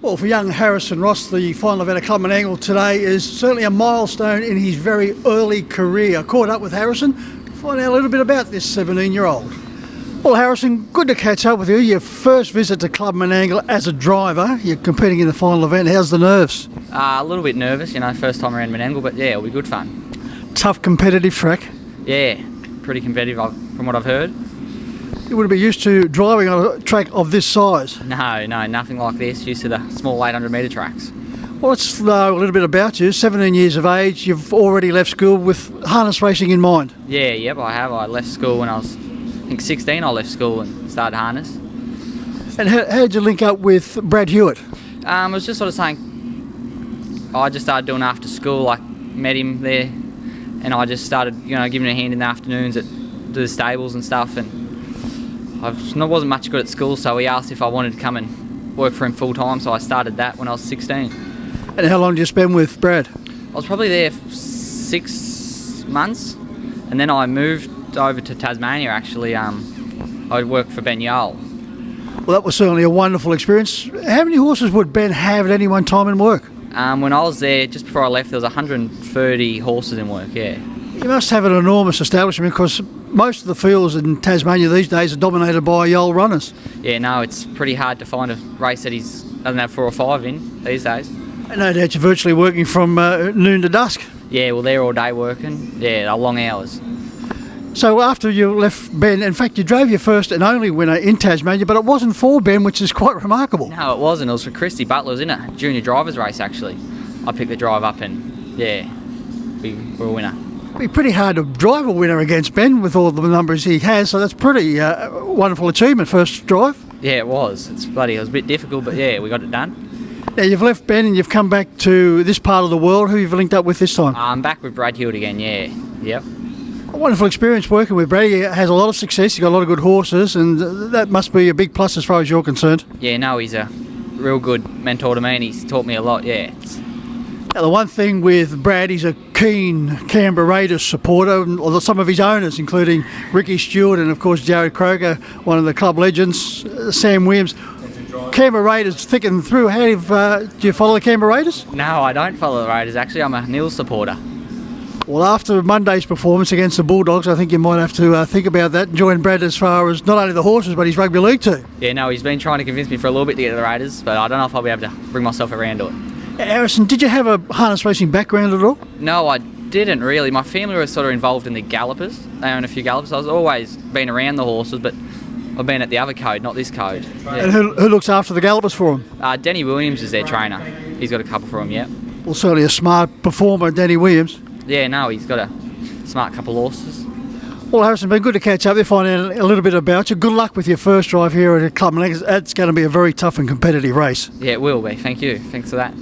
Well, for young Harrison Ross, the final event at Club Menangle today is certainly a milestone in his very early career. I caught up with Harrison to find out a little bit about this 17-year-old. Well, Harrison, good to catch up with you. Your first visit to Club Menangle as a driver. You're competing in the final event. How's the nerves? A little bit nervous, first time around Menangle, but yeah, it'll be good fun. Tough competitive track. Yeah, pretty competitive from what I've heard. You wouldn't be used to driving on a track of this size. No, nothing like this. Used to the small 800 metre tracks. Well, let's know a little bit about you. 17 years of age, you've already left school with harness racing in mind. Yep, I have. I left school when I was, 16. I left school and started harness. And how did you link up with Brad Hewitt? I was just sort of saying, I just started doing after school. I met him there, and I just started, giving him a hand in the afternoons at the stables and stuff. And I wasn't much good at school, so he asked if I wanted to come and work for him full time. So I started that when I was 16. And how long did you spend with Brad? I was probably there for 6 months, and then I moved over to Tasmania. Actually, I worked for Ben Yale. Well, that was certainly a wonderful experience. How many horses would Ben have at any one time in work? When I was there, just before I left, there was 130 horses in work. Yeah. You must have an enormous establishment because most of the fields in Tasmania these days are dominated by Yale runners. Yeah, no, it's pretty hard to find a race that he doesn't have 4 or 5 in these days. And no doubt you're virtually working from noon to dusk. Yeah, well, they're all day working. Yeah, they're long hours. So after you left Ben, in fact, you drove your first and only winner in Tasmania, but it wasn't for Ben, which is quite remarkable. No, it wasn't. It was for Christy Butler. It was in a junior drivers race, actually. I picked the drive up and, yeah, we were a winner. It'd be pretty hard to drive a winner against Ben with all the numbers he has, so that's pretty wonderful achievement, first drive. Yeah, it was. It was a bit difficult, but yeah, we got it done. Now, you've left Ben and you've come back to this part of the world. Who have you linked up with this time? I'm back with Brad Hewitt again, yeah. Yep. A wonderful experience working with Brad. He has a lot of success, he's got a lot of good horses, and that must be a big plus as far as you're concerned. Yeah, no, he's a real good mentor to me and he's taught me a lot, yeah. Now, the one thing with Brad, he's a keen Canberra Raiders supporter, or some of his owners, including Ricky Stewart and, of course, Jared Kroger, one of the club legends, Sam Williams. Canberra Raiders thick and through. Do you follow the Canberra Raiders? No, I don't follow the Raiders. Actually, I'm a Nils supporter. Well, after Monday's performance against the Bulldogs, I think you might have to think about that and join Brad as far as not only the horses, but his rugby league too. Yeah, no, he's been trying to convince me for a little bit to get to the Raiders, but I don't know if I'll be able to bring myself around to it. Harrison, did you have a harness racing background at all? No, I didn't really. My family was sort of involved in the gallopers. They own a few gallopers. I was always been around the horses, but I've been at the other code, not this code. Yeah. And who looks after the gallopers for them? Denny Williams is their trainer. He's got a couple for them, yeah. Well, certainly a smart performer, Denny Williams. Yeah, no, he's got a smart couple of horses. Well, Harrison, been good to catch up there, find out a little bit about you. Good luck with your first drive here at Club Menangle. That's going to be a very tough and competitive race. Yeah, it will be. Thank you. Thanks for that.